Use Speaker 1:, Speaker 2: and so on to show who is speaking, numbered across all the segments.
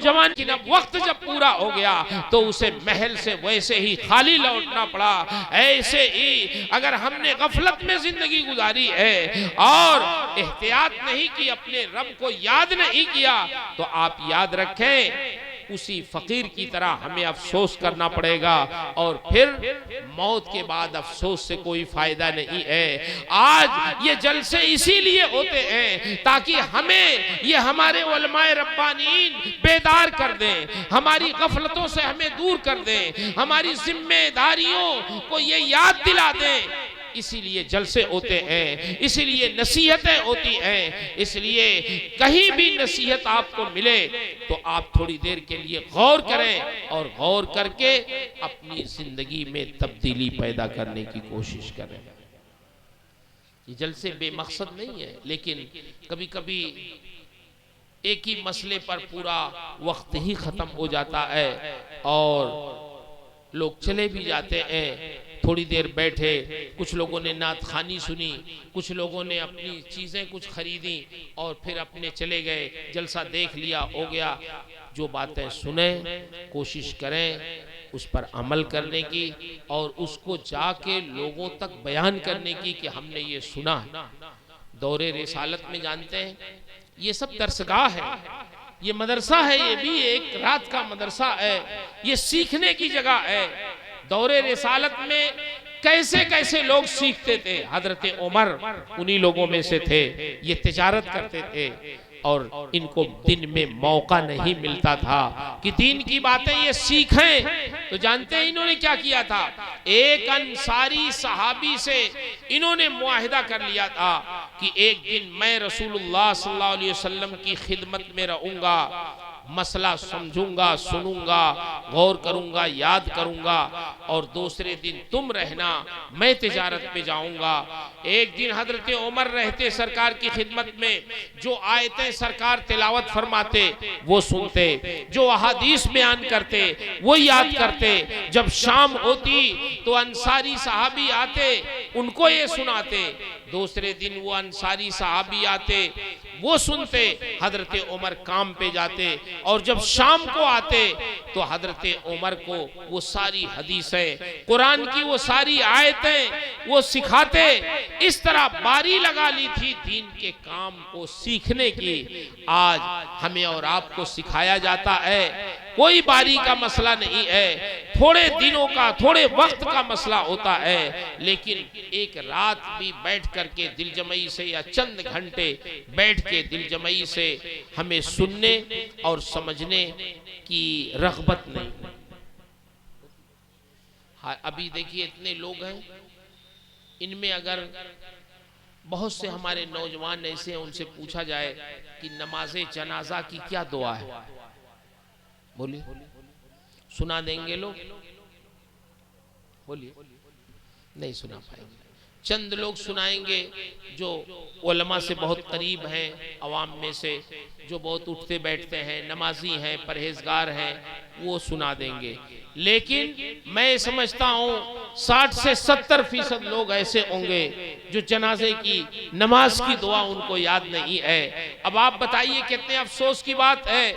Speaker 1: جوان کی وقت جب پورا ہو گیا تو اسے محل سے ویسے ہی خالی لوٹنا پڑا. ایسے ہی اگر ہم نے غفلت میں زندگی گزاری ہے اور احتیاط نہیں کی، اپنے رب کو یاد نہیں کیا، تو آپ یاد رکھیں اسی فقیر کی طرح ہمیں افسوس کرنا پڑے گا، اور پھر موت کے بعد افسوس سے کوئی فائدہ نہیں ہے. آج یہ جلسے اسی لیے ہوتے ہیں تاکہ ہمیں یہ ہمارے علماء ربانیین بیدار کر دیں، ہماری غفلتوں سے ہمیں دور کر دیں، ہماری ذمہ داریوں کو یہ یاد دلا دیں. اسی لیے جلسے ہوتے ہیں، اسی لیے نصیحتیں ہوتی ہیں. اس لیے کہیں بھی نصیحت آپ کو ملے تو آپ تھوڑی دیر کے لیے غور کریں، اور غور کر کے اپنی زندگی میں تبدیلی پیدا کرنے کی کوشش کریں. یہ جلسے بے مقصد نہیں ہے، لیکن کبھی کبھی ایک ہی مسئلے پر پورا وقت ہی ختم ہو جاتا ہے اور لوگ چلے بھی جاتے ہیں. تھوڑی دیر بیٹھے، کچھ لوگوں نے نعت خوانی سنی، کچھ لوگوں نے اپنی چیزیں کچھ خریدیں اور پھر اپنے چلے گئے، جلسہ دیکھ لیا، ہو گیا. جو باتیں سنیں کوشش کریں اس پر عمل کرنے کی، اور اس کو جا کے لوگوں تک بیان کرنے کی کہ ہم نے یہ سنا. دور رسالت میں جانتے ہیں یہ سب درسگاہ ہے، یہ مدرسہ ہے، یہ بھی ایک رات کا مدرسہ ہے، یہ سیکھنے کی جگہ ہے. دور رسالت میں کیسے کیسے لوگ سیکھتے تھے. حضرت عمر انہی لوگوں میں سے تھے. یہ تجارت کرتے تھے اور ان کو دن میں موقع نہیں ملتا تھا کہ دین کی باتیں یہ سیکھیں. تو جانتے ہیں انہوں نے کیا کیا تھا؟ ایک انصاری صحابی سے انہوں نے معاہدہ کر لیا تھا کہ ایک دن میں رسول اللہ صلی اللہ علیہ وسلم کی خدمت میں رہوں گا، مسئلہ سمجھوں گا، سنوں گا، غور کروں گا، یاد کروں گا، اور دوسرے دن تم رہنا، میں تجارت پہ جاؤں گا. ایک دن حضرت عمر رہتے سرکار کی خدمت میں، جو آیتیں سرکار تلاوت فرماتے وہ سنتے، جو احادیث بیان کرتے وہ یاد کرتے. جب شام ہوتی تو انصاری صحابی آتے، ان کو یہ سناتے. دوسرے دن وہ انصاری صحابی آتے، وہ سنتے. حضرت عمر کام پہ جاتے، اور جب شام کو آتے تو حضرت عمر کو وہ ساری حدیثیں، قرآن کی وہ ساری آیتیں وہ سکھاتے. اس طرح باری لگا لی تھی دین کے کام کو سیکھنے کی. آج ہمیں اور آپ کو سکھایا جاتا ہے. کوئی باری کا مسئلہ نہیں ہے، تھوڑے دنوں کا، تھوڑے وقت کا مسئلہ ہوتا ہے، لیکن ایک رات بھی بیٹھ کر کے دل جمعی سے، یا چند گھنٹے بیٹھ کے دل جمعی سے ہمیں سننے اور سمجھنے کی رغبت نہیں. ابھی دیکھیے اتنے لوگ ہیں، ان میں اگر بہت سے ہمارے نوجوان ایسے ہیں، ان سے پوچھا جائے کہ نماز جنازہ کی کیا دعا ہے، بولیے سنا دیں گے لوگ؟ بولیے نہیں سنا پائیں گے. چند لوگ سنائیں گے جو علماء سے بہت قریب ہیں، عوام میں سے جو بہت اٹھتے بیٹھتے ہیں، نمازی ہیں، پرہیزگار ہیں، وہ سنا دیں گے. لیکن میں سمجھتا ہوں 60 سے 70% لوگ ایسے ہوں گے جو جنازے کی نماز کی دعا ان کو یاد نہیں ہے. اب آپ بتائیے کتنے افسوس کی بات ہے،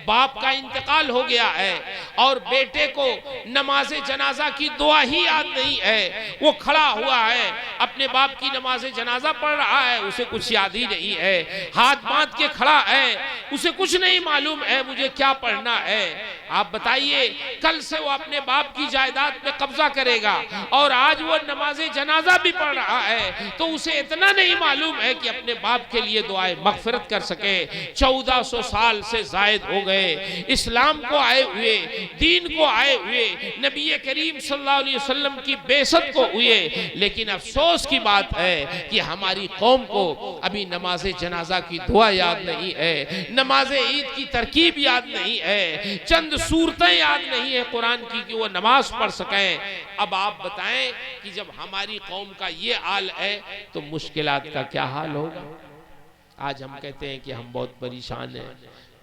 Speaker 1: باپ کا انتقال ہو گیا ہے اور بیٹے کو نماز جنازہ کی دعا ہی یاد نہیں ہے. وہ کھڑا ہوا ہے، اپنے باپ کی نماز جنازہ پڑھ رہا ہے، اسے کچھ یاد ہی نہیں ہے. ہاتھ باندھ کے کھڑا ہے، اسے کچھ نہیں معلوم ہے مجھے کیا پڑھنا ہے. آپ بتائیے کل سے وہ اپنے باپ کی جائیداد پہ قبضہ کرے گا، اور آج وہ نماز جنازہ بھی پڑھ رہا ہے تو اسے اتنا نہیں معلوم ہے کہ اپنے باپ کے لیے دعائے مغفرت کر سکے. 1400 سال سے زائد ہو گئے اسلام کو آئے ہوئے، دین کو آئے ہوئے، نبی کریم صلی اللہ علیہ وسلم کی بعثت کو ہوئے، لیکن افسوس کی بات ہے کہ ہماری قوم کو ابھی نماز جنازہ کی دعا یاد نہیں ہے، نماز عید کی ترکیب یاد نہیں ہے، چند سورتیں یاد نہیں ہے قرآن کی کہ وہ نماز پڑھ سکیں. اب آپ بتائیں کہ جب ہماری قوم کا یہ حال ہے تو مشکلات کا کیا حال ہوگا. آج ہم کہتے ہیں کہ ہم بہت پریشان ہیں،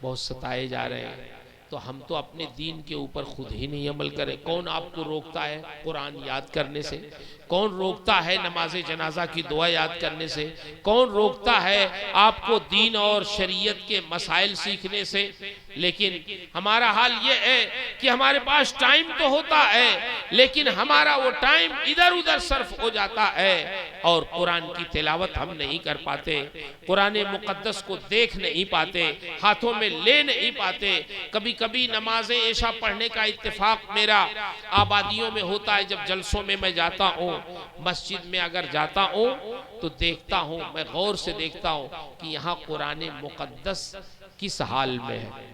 Speaker 1: بہت ستائے جا رہے ہیں، تو ہم تو اپنے دین کے اوپر خود ہی نہیں عمل کریں. کون آپ کو روکتا ہے قرآن یاد کرنے سے؟ کون روکتا ہے نماز جنازہ کی دعا یاد کرنے سے؟ کون روکتا ہے آپ کو دین اور شریعت کے مسائل سیکھنے سے؟ لیکن ہمارا حال یہ ہے کہ ہمارے پاس ٹائم تو ہوتا ہے لیکن ہمارا وہ ٹائم ادھر ادھر صرف ہو جاتا ہے اور قرآن کی تلاوت ہم نہیں کر پاتے، قرآن مقدس کو دیکھ نہیں پاتے، ہاتھوں میں لے نہیں پاتے. کبھی کبھی نماز عشاء پڑھنے کا اتفاق میرا آبادیوں میں ہوتا ہے. جب جلسوں میں جاتا ہوں، مسجد میں اگر جاتا ہوں تو دیکھتا ہوں، میں غور سے دیکھتا ہوں کہ یہاں قرآن مقدس کس حال میں ہے.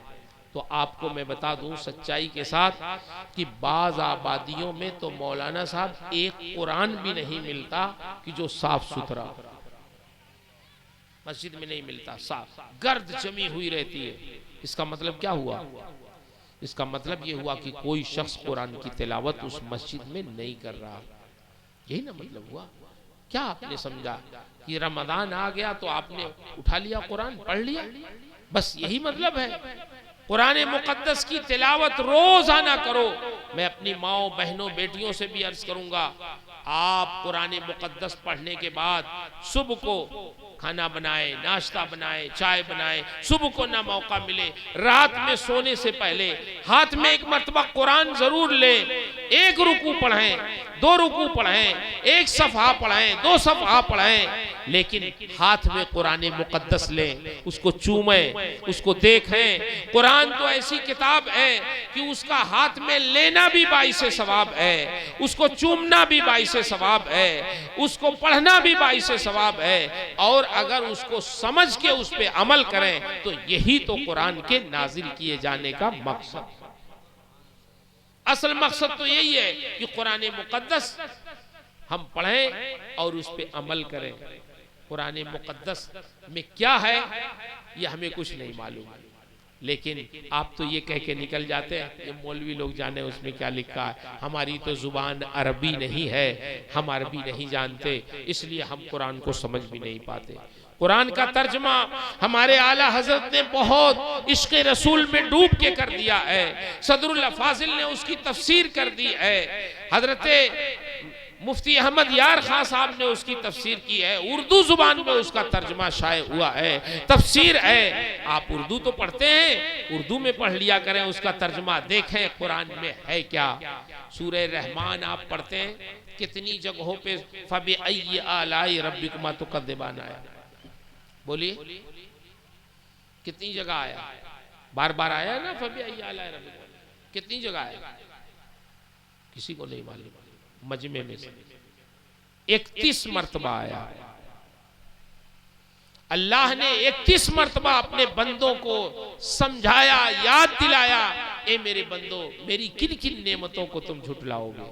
Speaker 1: تو آپ کو میں بتا دوں سچائی کے ساتھ کہ بعض آبادیوں میں تو مولانا صاحب ایک قرآن بھی نہیں ملتا کہ جو صاف ستھرا مسجد میں نہیں ملتا، صاف گرد جمی ہوئی رہتی ہے. اس کا مطلب کیا ہوا؟ اس کا مطلب یہ ہوا کہ کوئی شخص قرآن کی تلاوت اس مسجد میں نہیں کر رہا. یہی نا مطلب ہوا. کیا آپ نے سمجھا کہ رمضان آ گیا تو آپ نے اٹھا لیا قرآن پڑھ لیا؟ بس یہی مطلب ہے. قرآن مقدس کی تلاوت روزانہ کرو. میں اپنی ماؤں بہنوں بیٹیوں سے بھی عرض کروں گا، آپ قرآن مقدس پڑھنے کے بعد صبح کو کھانا بنائے، ناشتہ بنائے، چائے بنائے، صبح کو نہ موقع ملے رات میں سونے سے پہلے ہاتھ میں ایک مرتبہ قرآن ضرور لیں. ایک رکوع پڑھیں، 2 رکوع پڑھیں، 1 صفحہ پڑھیں، 2 صفحہ پڑھیں، لیکن ہاتھ میں قرآن مقدس لیں، اس کو چومیں، اس کو دیکھیں. قرآن تو ایسی کتاب ہے کہ اس کا ہاتھ میں لینا بھی باعث ثواب ہے، اس کو چومنا بھی باعث ثواب ہے، اس کو پڑھنا بھی باعث ثواب ہے. اور اگر اس کو سمجھ کے اس پہ عمل کریں تو یہی تو قرآن کے نازل کیے جانے کا مقصد. اصل مقصد تو یہی ہے کہ قرآن مقدس ہم پڑھیں اور اس پہ عمل کریں. قرآن مقدس میں کیا ہے یہ ہمیں کچھ نہیں معلوم، لیکن آپ تو یہ کہہ کے نکل جاتے ہیں یہ مولوی لوگ جانے اس میں کیا لکھا ہے. ہماری تو زبان عربی نہیں ہے، ہم عربی نہیں جانتے، اس لیے ہم قرآن کو سمجھ بھی نہیں پاتے. قرآن کا ترجمہ ہمارے اعلیٰ حضرت نے بہت عشق رسول میں ڈوب کے کر دیا ہے. صدر اللہ فاضل نے اس کی تفسیر کر دی ہے. حضرت مفتی احمد یار خان صاحب نے اس کی تفسیر کی ہے. اردو زبان میں اس کا ترجمہ شائع ہوا ہے، تفسیر ہے. آپ اردو تو پڑھتے ہیں، اردو میں پڑھ لیا کریں، اس کا ترجمہ دیکھیں قرآن میں ہے کیا. سورہ رحمان آپ پڑھتے ہیں، کتنی جگہوں پہ فَبِأَيِّ آلَاءِ رَبِّكُمَا تُكَذِّبَانِ آیا. بولیے کتنی جگہ آیا؟ بار بار آیا نا فَبِأَيِّ آلَاءِ رَبِّكُمَا. کتنی جگہ آیا؟ کسی کو نہیں معلوم. مجمع میں سے 31 مرتبہ آیا. اللہ نے 31 مرتبہ اپنے بندوں کو سمجھایا، یاد دلایا، اے میرے بندو میری کن کن نعمتوں کو تم جھٹلاؤ گے.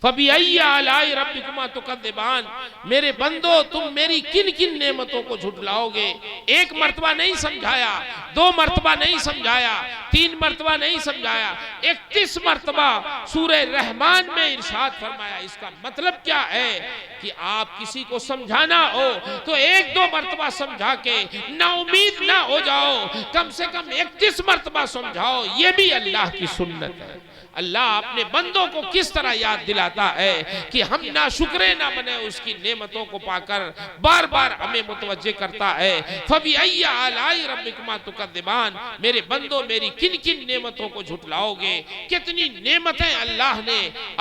Speaker 1: فَبِأَيِّ آلَاءِ رَبِّكُمَا تُكَذِّبَانِ. میرے بندو تم میری کن کن نعمتوں کو جھٹلاؤ گے. ایک مرتبہ نہیں سمجھایا، 2 مرتبہ نہیں سمجھایا، 3 مرتبہ نہیں سمجھایا، 31 مرتبہ سورہ رحمان میں ارشاد فرمایا. اس کا مطلب کیا ہے کہ آپ کسی کو سمجھانا ہو تو 1-2 مرتبہ سمجھا کے نا امید نہ ہو جاؤ، کم سے کم 31 مرتبہ سمجھاؤ. یہ بھی اللہ کی سنت ہے. اللہ اپنے بندوں کو کس طرح یاد دلاتا ہے کہ ہم ناشکرے نہ بنے، اس کی نعمتوں کو پا کر بار بار ہمیں متوجہ کرتا ہے. فَبِأَيِّ آلَاءِ رَبِّكُمَا تُكَذِّبَانِ. میرے بندوں میری کن کن نعمتوں کو جھٹلاؤ گے. کتنی نعمتیں اللہ نے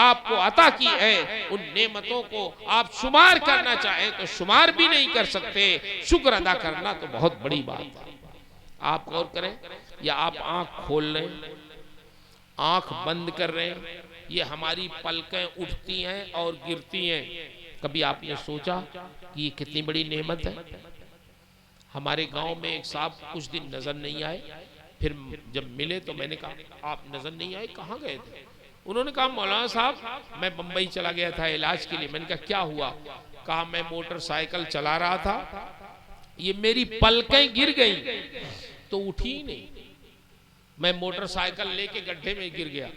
Speaker 1: آپ کو عطا کی ہے، ان نعمتوں کو آپ شمار کرنا چاہیں تو شمار بھی نہیں کر سکتے. شکر ادا کرنا تو بہت بڑی بات ہے. آپ غور کریں یا آپ آنکھ کھول لیں، آنکھ بند کر رہے ہیں، یہ ہماری پلکیں اٹھتی ہیں اور گرتی ہیں. کبھی آپ نے سوچا کہ یہ کتنی بڑی نعمت ہے؟ ہمارے گاؤں میں ایک صاحب کچھ دن نظر نہیں آئے، پھر جب ملے تو میں نے کہا آپ نظر نہیں آئے، کہاں گئے تھے؟ انہوں نے کہا مولانا صاحب میں بمبئی چلا گیا تھا علاج کے لیے. میں نے کہا کیا ہوا؟ کہا میں موٹر سائیکل چلا رہا تھا، یہ میری پلکیں گر گئیں تو اٹھی ہی نہیں. میں موٹر سائیکل لے کے گڈھے میں گر گیا.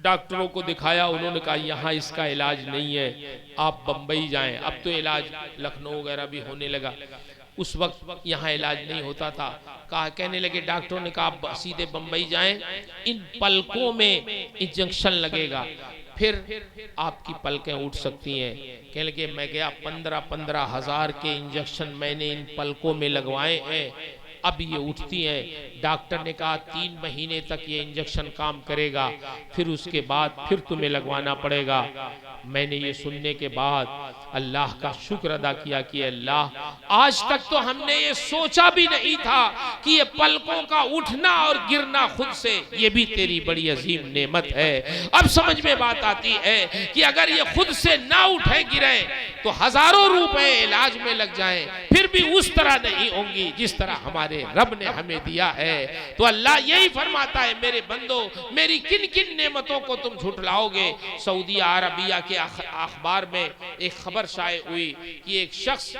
Speaker 1: ڈاکٹروں کو دکھایا، انہوں نے کہا یہاں اس کا علاج نہیں ہے، آپ بمبئی جائیں۔ اب تو علاج لکھنؤ وغیرہ بھی ہونے لگا، اس وقت یہاں علاج نہیں ہوتا تھا۔ کہنے لگے ڈاکٹروں نے کہا آپ سیدھے بمبئی جائیں، ان پلکوں میں انجیکشن لگے گا، پھر آپ کی پلکیں اٹھ سکتی ہیں۔ کہنے لگے میں گیا، 15 ہزار کے انجیکشن میں نے ان پلکوں میں لگوائے ہیں، اب یہ اٹھتی ہیں۔ ڈاکٹر نے کہا 3 مہینے تک یہ انجیکشن کام کرے گا، پھر اس کے بعد پھر تمہیں لگوانا پڑے گا۔ میں نے یہ سننے کے بعد اللہ کا شکر ادا کیا کہ اللہ، آج تک تو ہم نے یہ سوچا بھی نہیں تھا کہ یہ پلکوں کا اٹھنا اور گرنا خود سے یہ بھی تیری بڑی عظیم نعمت ہے۔ اب سمجھ میں بات آتی ہے کہ اگر یہ خود سے نہ اٹھیں گریں تو ہزاروں روپے علاج میں لگ جائیں، پھر بھی اس طرح نہیں ہوں گی جس طرح ہمارے رب نے ہمیں دیا ہے۔ تو اللہ یہی فرماتا ہے میرے بندو، میری کن کن نعمتوں کو تم جھٹلاؤ گے۔ سعودی عربیہ کے اخبار میں ایک خبر شائع ہوئی کہ ایک شخص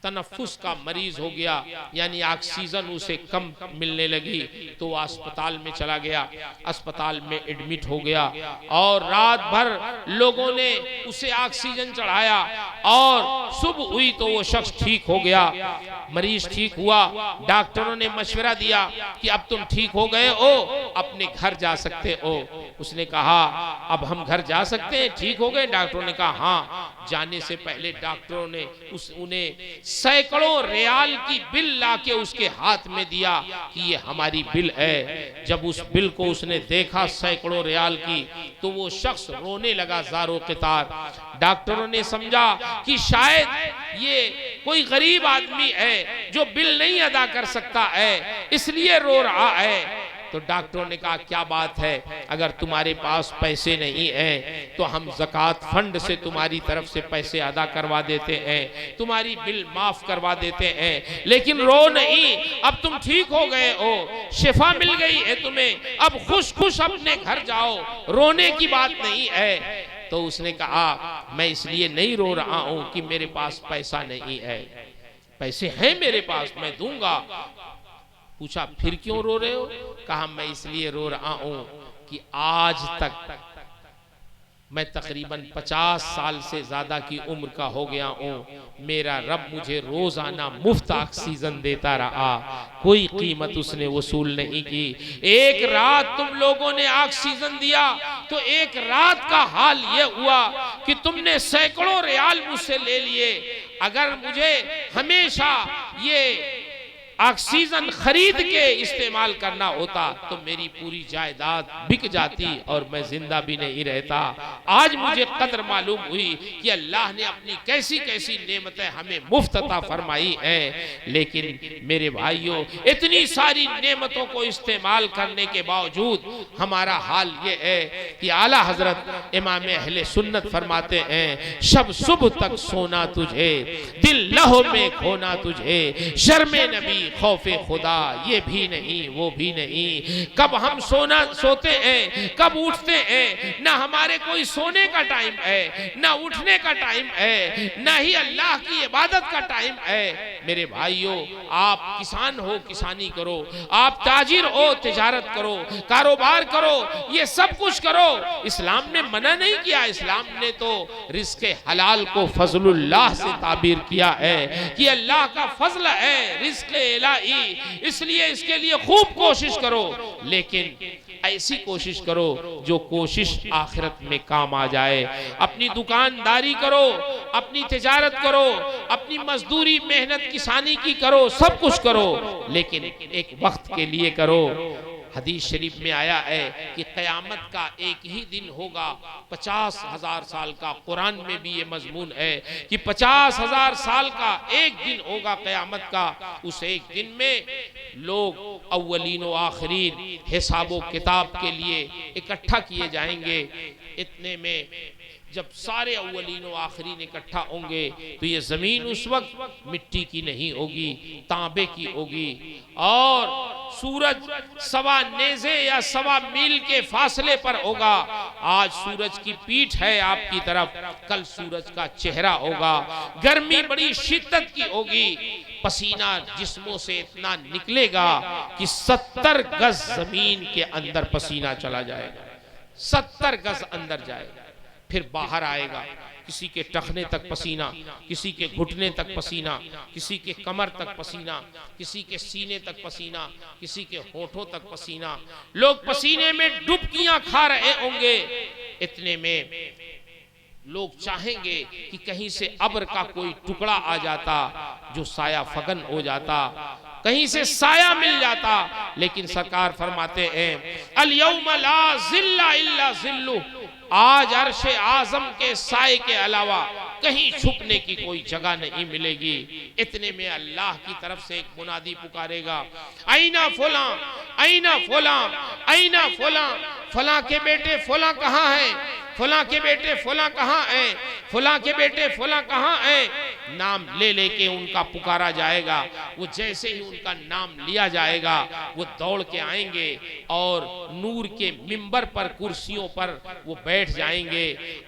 Speaker 1: تنفس کا مریض ہو گیا، یعنی آکسیجن اسے کم ملنے لگی، تو وہ اسپتال میں چلا گیا، اسپتال میں ایڈمٹ ہو گیا، اور رات بھر لوگوں نے اسے آکسیجن چڑھایا، اور صبح ہوئی تو وہ شخص ٹھیک ہو گیا، مریض ٹھیک ہوا۔ ڈاکٹروں نے مشورہ دیا کہ اب تم ٹھیک ہو گئے ہو، اپنے گھر جا سکتے ہو۔ اس نے کہا اب ہم گھر جا سکتے ہیں، ٹھیک ہو گئے؟ ڈاکٹروں نے کہا ہاں۔ جانے سے پہلے ڈاکٹروں نے انہیں سینکڑوں ریال کی بل لا کے اس کے ہاتھ میں دیا کہ یہ ہماری بل ہے۔ جب اس بل کو اس نے دیکھا سینکڑوں ریال کی، تو وہ شخص رونے لگا زار و قطار۔ ڈاکٹروں نے سمجھا کہ شاید یہ کوئی غریب آدمی ہے جو بل نہیں ادا کر سکتا ہے، اس لیے رو رہا ہے۔ تو ڈاکٹروں نے کہا کیا بات ہے، اگر تمہارے پاس پیسے نہیں ہیں تو ہم زکوٰۃ فنڈ سے تمہاری طرف سے پیسے ادا کروا دیتے ہیں، تمہاری بل معاف کروا دیتے ہیں، لیکن رو نہیں، اب تم ٹھیک ہو گئے ہو، شفا مل گئی ہے تمہیں، اب خوش خوش اپنے گھر جاؤ، رونے کی بات نہیں ہے۔ تو اس نے کہا میں اس لیے نہیں رو رہا ہوں کہ میرے پاس پیسہ نہیں ہے، پیسے ہیں میرے پاس، میں دوں گا۔ پوچھا پھر کیوں رو رہے ہو؟ کہا میں اس لیے رو رہا ہوں کہ آج تک میں تقریباً 50 سال سے زیادہ کی عمر کا ہو گیا ہوں، میرا رب مجھے روزانہ مفت آکسیجن دیتا رہا، کوئی قیمت اس نے وصول نہیں کی۔ ایک رات تم لوگوں نے آکسیجن دیا تو ایک رات کا حال یہ ہوا کہ تم نے سینکڑوں ریال مجھ سے لے لیے، اگر مجھے ہمیشہ یہ آکسیجن خرید کے استعمال کرنا ہوتا تو میری پوری جائیداد بک جاتی اور میں زندہ بھی نہیں رہتا۔ آج مجھے قدر معلوم ہوئی کہ اللہ نے اپنی کیسی کیسی نعمتیں ہمیں مفت عطا فرمائی ہیں، لیکن میرے بھائیوں اتنی ساری نعمتوں کو استعمال کرنے کے باوجود ہمارا حال یہ ہے کہ اعلیٰ حضرت امام اہل سنت فرماتے ہیں شب صبح تک سونا تجھے، دل لہو میں کھونا تجھے، شرم نبی خوف خدا یہ بھی نہیں وہ بھی نہیں۔ کب ہم سوتے ہیں، کب اٹھتے ہیں، نہ ہمارے کوئی سونے کا ٹائم ہے، نہ اٹھنے کا ٹائم ہے، نہ ہی اللہ کی عبادت کا ٹائم ہے۔ میرے بھائیوں، آپ کسان ہو کسانی کرو، آپ تاجر ہو تجارت کرو، کاروبار کرو، یہ سب کچھ کرو، اسلام نے منع نہیں کیا۔ اسلام نے تو رزق حلال کو فضل اللہ سے تعبیر کیا ہے کہ اللہ کا فضل ہے رزق الہی، اس لیے اس کے لیے خوب کوشش کرو، لیکن ایسی کوشش کرو جو کوشش آخرت میں کام آ جائے۔ اپنی دکانداری کرو، اپنی تجارت کرو، اپنی مزدوری محنت کسانی کی کرو، سب کچھ کرو، لیکن ایک وقت کے لیے کرو۔ حدیث شریف میں آیا ہے کہ قیامت کا ایک ہی دن ہوگا 50,000 سال کا، قرآن میں بھی یہ مضمون ہے کہ 50,000 سال کا ایک دن ہوگا قیامت کا۔ اس ایک دن میں لوگ اولین و آخرین حساب و کتاب کے لیے اکٹھا کیے جائیں گے۔ اتنے میں جب سارے اولین و آخرین اکٹھا ہوں گے تو یہ زمین اس وقت مٹی کی نہیں ہوگی، تانبے کی ہوگی، اور سورج 1.25 نیزے یا 1.25 میل کے فاصلے پر ہوگا۔ آج سورج کی پیٹھ ہے آپ کی طرف، کل سورج کا چہرہ ہوگا، گرمی بڑی شدت کی ہوگی، پسینہ جسموں سے اتنا نکلے گا کہ 70 گز زمین کے اندر پسینہ چلا جائے گا، 70 گز اندر جائے گا، پھر باہر آئے گا، کسی کے ٹخنے تک پسینہ، کسی کے گھٹنے تک پسینہ، کسی کے کمر تک پسینہ، کسی کے سینے تک پسینہ، کسی کے ہونٹوں تک پسینہ، لوگ پسینے میں ڈبکیاں کھا رہے ہوں گے۔ اتنے میں لوگ چاہیں گے کہ کہیں سے ابر کا کوئی ٹکڑا آ جاتا جو سایہ فگن ہو جاتا، کہیں سے سایہ مل جاتا، لیکن سرکار فرماتے ہیں الیوم لا ظل الا ظلہ، آج عرش اعظم کے سائے کے علاوہ کہیں چھپنے کی کوئی جگہ نہیں ملے گی۔ اتنے میں اللہ کی طرف سے ایک منادی پکارے گا، اینا فلاں، اینا فلاں، اینا فلاں، فلاں کے بیٹے فلاں کہاں ہیں، فلاں کے بیٹے فلاں کہاں ہیں، فلاں کے بیٹے فلاں کہاں ہیں۔ نام لے لے کے ان کا پکارا جائے گا، وہ جیسے ہی ان کا نام لیا جائے گا وہ دوڑ کے آئیں گے اور نور کے منبر پر کرسیوں پر وہ بیٹھ جائیں گے۔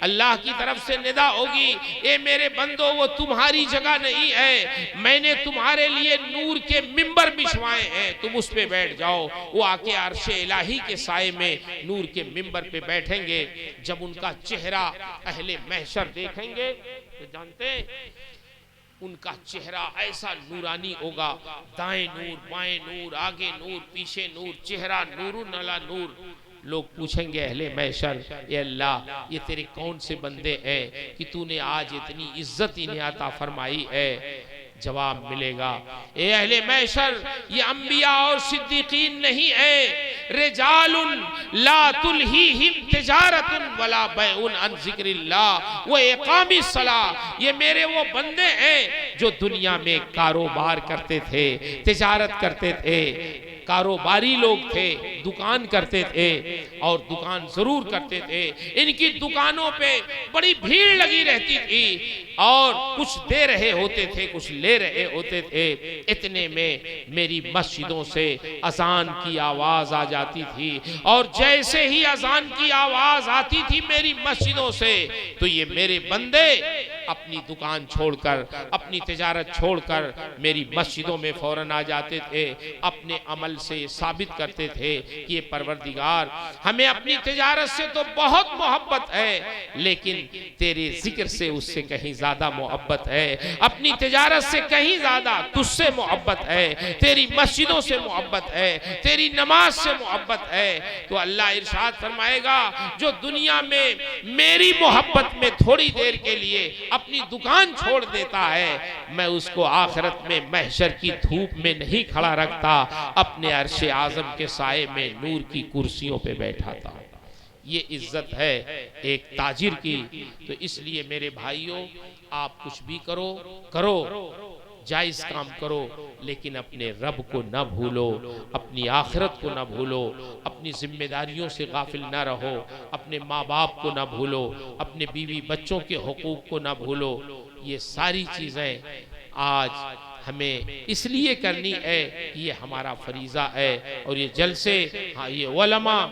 Speaker 1: اللہ کی طرف سے ندا ہوگی، اے میرے بندو وہ تمہاری جگہ نہیں ہے، میں نے تمہارے لیے نور کے منبر بچھوائے ہیں، تم اس پہ بیٹھ جاؤ۔ وہ آ کے عرش الہی کے سائے میں نور کے منبر پہ بیٹھیں گے۔ جب ان کا چہرہ اہل محشر دیکھیں گے تو جانتے ہیں ان کا چہرہ ایسا نورانی ہوگا، دائیں نور، بائیں نور، آگے نور، پیچھے نور، چہرہ نور نلا نور۔ لوگ پوچھیں گے اہل محشر، اے اللہ یہ تیرے کون سے بندے ہیں کہ تو نے آج اتنی عزت انہیں عطا فرمائی ہے؟ جواب ملے گا، اے اہل محشر یہ انبیاء اور صدیقین نہیں ہے، رجال لا تلہیہم تجارت ولا بیع عن ذکر اللہ و اقام الصلاۃ، یہ میرے وہ بندے ہیں جو دنیا میں کاروبار کرتے تھے، تجارت کرتے تھے، کاروباری لوگ تھے، دکان کرتے تھے اور دکان ضرور کرتے تھے، ان کی دکانوں پہ بڑی بھیڑ لگی رہتی تھی اور کچھ دے رہے ہوتے تھے کچھ لے رہے ہوتے تھے۔ اتنے میں میری مسجدوں سے اذان کی آواز آ جاتی تھی اور جیسے ہی اذان کی آواز آتی تھی میری مسجدوں سے تو یہ میرے بندے اپنی دکان چھوڑ کر، اپنی تجارت چھوڑ کر میری مسجدوں میں فوراً آ جاتے تھے، اپنے عمل سے ثابت کرتے تھے کہ یہ پروردگار ہمیں اپنی تجارت سے تو بہت محبت ہے لیکن تیرے ذکر سے اس سے کہیں زیادہ محبت ہے، اپنی تجارت سے کہیں زیادہ تجھ سے محبت ہے، تیری مسجدوں سے محبت ہے، تیری نماز سے محبت ہے۔ تو اللہ ارشاد فرمائے گا جو دنیا میں میری محبت میں تھوڑی دیر کے لیے اپنی دکان چھوڑ دیتا ہے میں اس کو آخرت میں محشر کی دھوپ میں نہیں کھڑا رکھتا، اپنے عرش اعظم کے سائے میں نور کی کرسیوں پہ بیٹھاتا۔ یہ عزت ہے ایک تاجر کی۔ تو اس لیے میرے بھائیوں آپ کچھ بھی کرو جائز کام کرو لیکن اپنے رب کو نہ بھولو، اپنی آخرت کو نہ بھولو، اپنی ذمہ داریوں سے غافل نہ رہو، اپنے ماں باپ کو نہ بھولو، اپنے بیوی بچوں کے حقوق کو نہ بھولو۔ یہ ساری چیزیں آج ہمیں اس لیے کرنی ہے کہ یہ ہمارا فریضہ ہے اور یہ جلسے یہ علماء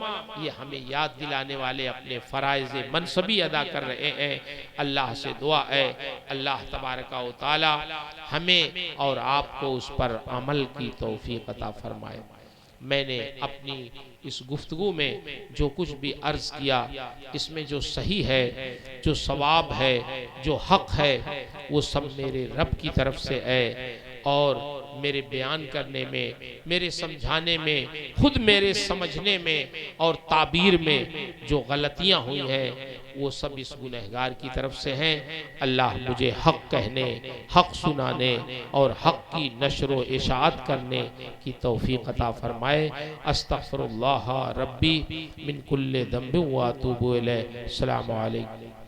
Speaker 1: یہ ہمیں یاد دلانے والے اپنے فرائض منصبی ادا کر رہے ہیں۔ اللہ سے دعا ہے اللہ تبارک و تعالی ہمیں اور آپ کو اس پر عمل کی توفیق عطا فرمائے۔ میں نے اپنی اس گفتگو میں جو کچھ بھی عرض کیا اس میں جو صحیح ہے، جو ثواب ہے، جو حق ہے وہ سب میرے رب کی طرف سے ہے اور میرے بیان کرنے میں، میرے سمجھانے میں، خود میرے سمجھنے میں اور تعبیر میں جو غلطیاں ہوئی ہیں وہ سب اس گنہگار کی طرف سے ہیں۔ اللہ مجھے حق کہنے، حق سنانے اور حق کی نشر و اشاعت کرنے کی توفیق عطا فرمائے۔ استغفر اللہ ربی من کل ذنب و اتوب الیہ۔ السلام علیکم۔